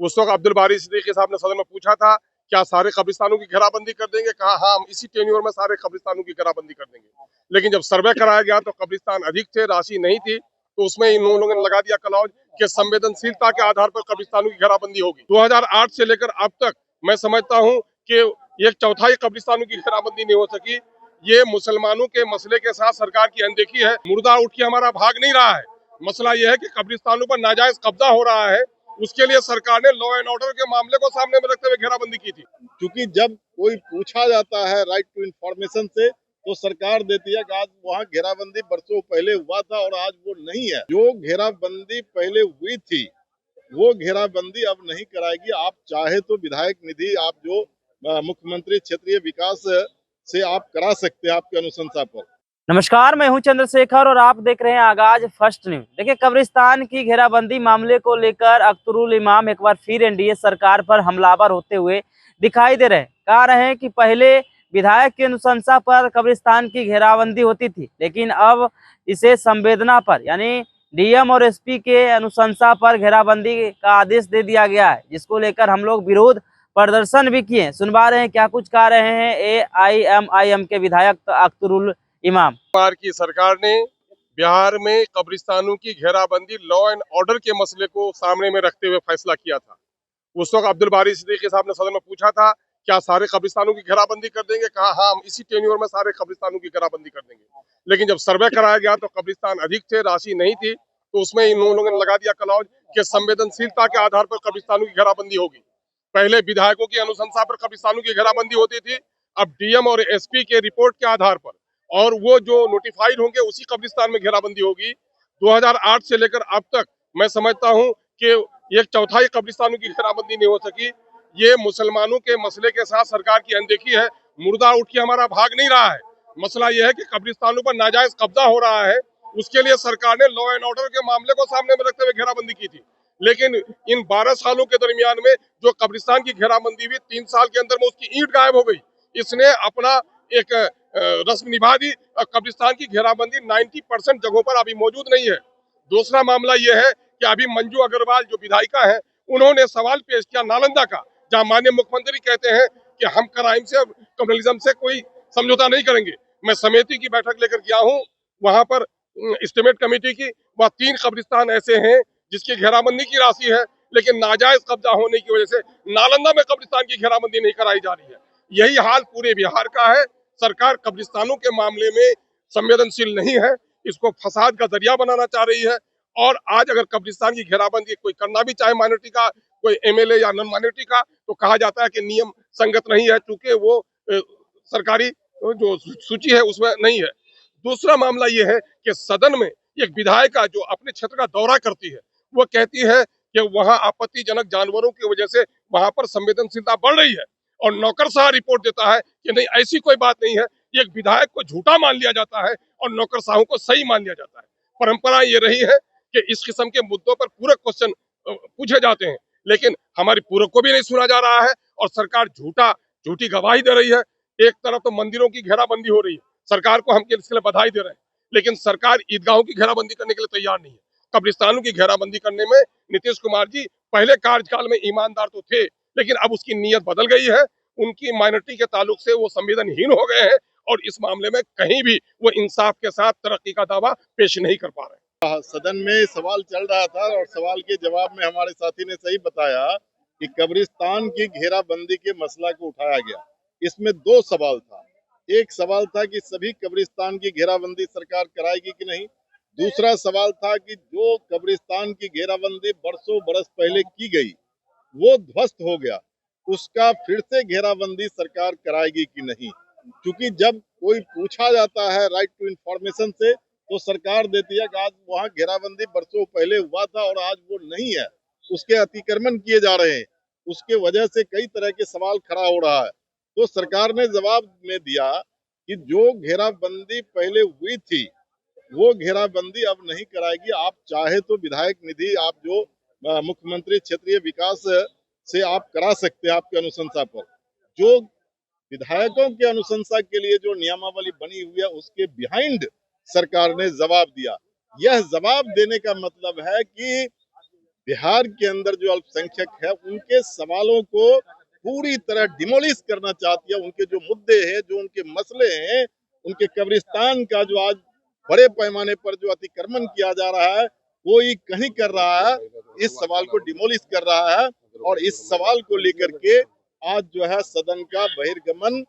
उस वक्त अब्दुल बारी सिद्दीकी साहब ने सदन में पूछा था, क्या सारे कब्रिस्तानों की घेराबंदी कर देंगे? कहा हाँ, हम इसी टेन्योर में सारे कब्रिस्तानों की घेराबंदी कर देंगे। लेकिन जब सर्वे कराया गया तो कब्रिस्तान अधिक थे, राशि नहीं थी, तो उसमें इन लोगों ने लगा दिया क्लॉज कि संवेदनशीलता के आधार पर कब्रिस्तानों की घेराबंदी होगी। 2008 से लेकर अब तक मैं समझता हूँ कि एक चौथाई कब्रिस्तानों की घेराबंदी नहीं हो सकी। ये मुसलमानों के मसले के साथ सरकार की अनदेखी है। मुर्दा उठ के हमारा भाग नहीं रहा है। मसला यह है कि कब्रिस्तानों पर नाजायज कब्जा हो रहा है, उसके लिए सरकार ने लॉ एंड ऑर्डर के मामले को सामने में रखते हुए घेराबंदी की थी। क्योंकि जब कोई पूछा जाता है राइट टू इंफॉर्मेशन से, तो सरकार देती है कि आज वहाँ घेराबंदी बरसों पहले हुआ था और आज वो नहीं है। जो घेराबंदी पहले हुई थी वो घेराबंदी अब नहीं कराएगी। आप चाहे तो विधायक निधि आप जो मुख्यमंत्री क्षेत्रीय विकास से आप करा सकते हैं आपके अनुशंसा पर। नमस्कार, मैं हूं चंद्रशेखर और आप देख रहे हैं आगाज फर्स्ट न्यूज। देखिए, कब्रिस्तान की घेराबंदी मामले को लेकर अख्तरुल इमाम एक बार फिर एनडीए सरकार पर हमलावर होते हुए दिखाई दे रहे हैं। कह रहे हैं कि पहले विधायक की अनुशंसा पर कब्रिस्तान की घेराबंदी होती थी, लेकिन अब इसे संवेदना पर यानी डीएम और एसपी के अनुशंसा पर घेराबंदी का आदेश दे दिया गया है, जिसको लेकर हम लोग विरोध प्रदर्शन भी किए। सुनवा रहे हैं क्या कुछ कह रहे हैं AIMIM के विधायक अख्तरुल इमाम। बिहार की सरकार ने बिहार में कब्रिस्तानों की घेराबंदी लॉ एंड ऑर्डर के मसले को सामने में रखते हुए फैसला किया था। उस वक्त अब्दुल बारी सिद्दीकी साहब ने सदन में पूछा था, क्या सारे कब्रिस्तानों की घेराबंदी कर देंगे? कहा हाँ, हम इसी टेन्योर में सारे कब्रिस्तानों की घेराबंदी कर देंगे। लेकिन जब सर्वे कराया गया तो कब्रिस्तान अधिक थे, राशि नहीं थी, तो उसमें इन लोगों ने लगा दिया क्लॉज कि संवेदनशीलता के आधार पर कब्रिस्तानों की घेराबंदी होगी। पहले विधायकों की अनुशंसा पर कब्रिस्तानों की घेराबंदी होती थी, अब डीएम और एसपी के रिपोर्ट के आधार पर और वो जो नोटिफाइड होंगे उसी कब्रिस्तान में घेराबंदी होगी। 2008 से लेकर अब तक मैं समझता हूं कि एक चौथाई कब्रिस्तानों की घेराबंदी नहीं हो सकी। ये मुसलमानों के मसले के साथ सरकार की अनदेखी है। मुर्दा उठ के हमारा भाग नहीं रहा है। मसला यह है कि कब्रिस्तानों पर नाजायज कब्जा हो रहा है, उसके लिए सरकार ने लॉ एंड ऑर्डर के मामले को सामने में रखते हुए घेराबंदी की थी। लेकिन इन 12 सालों के दरमियान में जो कब्रिस्तान की घेराबंदी हुई, 3 साल के अंदर में उसकी ईंट गायब हो गई। इसने अपना एक रस्म निभा दी। कब्रिस्तान की घेराबंदी 90% जगहों पर अभी मौजूद नहीं है। दूसरा मामला यह है कि अभी मंजू अग्रवाल जो विधायिका है, उन्होंने सवाल पेश किया नालंदा का, जहां माननीय मुख्यमंत्री कहते हैं कि हम क्राइम से कम्युनलिज्म से कोई समझौता नहीं करेंगे। मैं समिति की बैठक लेकर गया हूं, वहां पर एस्टिमेट कमेटी की, वह 3 कब्रिस्तान ऐसे हैं जिसकी घेराबंदी की राशि है, लेकिन नाजायज कब्जा होने की वजह से नालंदा में कब्रिस्तान की घेराबंदी नहीं कराई जा रही है। यही हाल पूरे बिहार का है। सरकार कब्रिस्तानों के मामले में संवेदनशील नहीं है, इसको फसाद का जरिया बनाना चाह रही है। और आज अगर कब्रिस्तान की घेराबंदी कोई करना भी चाहे माइनॉरिटी का, कोई एमएलए या नॉन माइनॉरिटी का, तो कहा जाता है कि नियम संगत नहीं है, चूंकि वो सरकारी जो सूची है उसमें नहीं है। दूसरा मामला ये है कि सदन में एक विधायिका जो अपने क्षेत्र का दौरा करती है, वो कहती है कि वहां आपत्तिजनक जानवरों की वजह से वहां पर संवेदनशीलता बढ़ रही है, और नौकरशाह रिपोर्ट देता है कि नहीं, ऐसी कोई बात नहीं है। एक विधायक को झूठा मान लिया जाता है और नौकरशाहों को सही मान लिया जाता है। परंपरा ये रही है कि इस किस्म के मुद्दों पर पूरक क्वेश्चन पूछे जाते हैं, लेकिन हमारी पूरक को भी नहीं सुना जा रहा है और सरकार झूठी गवाही दे रही है। एक तरफ तो मंदिरों की घेराबंदी हो रही है, सरकार को हम इसके लिए बधाई दे रहे हैं, लेकिन सरकार ईदगाहों की घेराबंदी करने के लिए तैयार नहीं है। कब्रिस्तानों की घेराबंदी करने में नीतीश कुमार जी पहले कार्यकाल में ईमानदार तो थे, लेकिन अब उसकी नीयत बदल गई है। उनकी माइनॉरिटी के ताल्लुक से वो संवेदनहीन हो गए हैं और इस मामले में कहीं भी वो इंसाफ के साथ तरक्की का दावा पेश नहीं कर पा रहे। सदन में सवाल चल रहा था और सवाल के जवाब में हमारे साथी ने सही बताया कि कब्रिस्तान की घेराबंदी के मसला को उठाया गया। इसमें 2 सवाल था। एक सवाल था कि सभी कब्रिस्तान की घेराबंदी सरकार कराएगी कि नहीं। दूसरा सवाल था कि जो कब्रिस्तान की घेराबंदी बरसों बरस पहले की गई वो ध्वस्त हो गया, उसका फिर से घेराबंदी सरकार कराएगी कि नहीं। क्योंकि जब कोई पूछा जाता है राइट टू इंफॉर्मेशन से, तो सरकार देती है कि आज वहाँ घेराबंदी बरसों पहले हुआ था और आज वो नहीं है, उसके अतिक्रमण किए जा रहे हैं, उसके वजह से कई तरह के सवाल खड़ा हो रहा है। तो सरकार ने जवाब में दिया कि जो घेराबंदी पहले हुई थी वो घेराबंदी अब नहीं कराएगी। आप चाहे तो विधायक निधि आप जो मुख्यमंत्री क्षेत्रीय विकास से आप करा सकते हैं आपके अनुशंसा पर। जो विधायकों के अनुशंसा के लिए जो नियमावली बनी हुई है उसके बिहाइंड सरकार ने जवाब दिया। यह जवाब देने का मतलब है कि बिहार के अंदर जो अल्पसंख्यक है उनके सवालों को पूरी तरह डिमोलिश करना चाहती है। उनके जो मुद्दे हैं, जो उनके मसले हैं, उनके कब्रिस्तान का जो आज बड़े पैमाने पर जो अतिक्रमण किया जा रहा है, कोई कहीं कर रहा है, इस सवाल को डिमोलिश कर रहा है। और इस सवाल को लेकर के आज जो है सदन का बहिर्गमन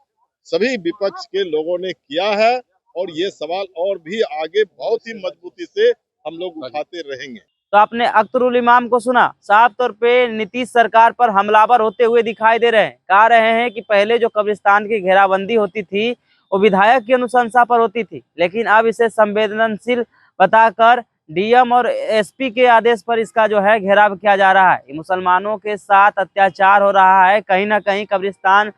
सभी विपक्ष के लोगों ने किया है और ये सवाल और भी आगे बहुत ही मजबूती से हम लोग उठाते रहेंगे। तो आपने अख्तरुल इमाम को सुना, साफ तौर पे नीतीश सरकार पर हमलावर होते हुए दिखाई दे रहे हैं। कह रहे हैं कि पहले जो कब्रिस्तान की घेराबंदी होती थी वो विधायक की अनुशंसा पर होती थी, लेकिन अब इसे संवेदनशील बताकर डीएम और एसपी के आदेश पर इसका जो है घेराव किया जा रहा है। मुसलमानों के साथ अत्याचार हो रहा है। कहीं ना कहीं कब्रिस्तान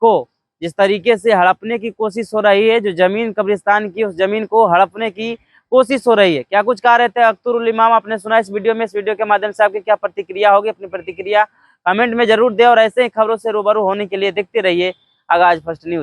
को जिस तरीके से हड़पने की कोशिश हो रही है, जो जमीन कब्रिस्तान की, उस जमीन को हड़पने की कोशिश हो रही है। क्या कुछ कह रहे थे अख्तरुल इमाम, आपने सुना इस वीडियो में। इस वीडियो के माध्यम से आपकी क्या प्रतिक्रिया होगी, अपनी प्रतिक्रिया कमेंट में जरूर दे और ऐसे ही खबरों से रूबरू होने के लिए देखते रहिए आगाज फर्स्ट न्यूज।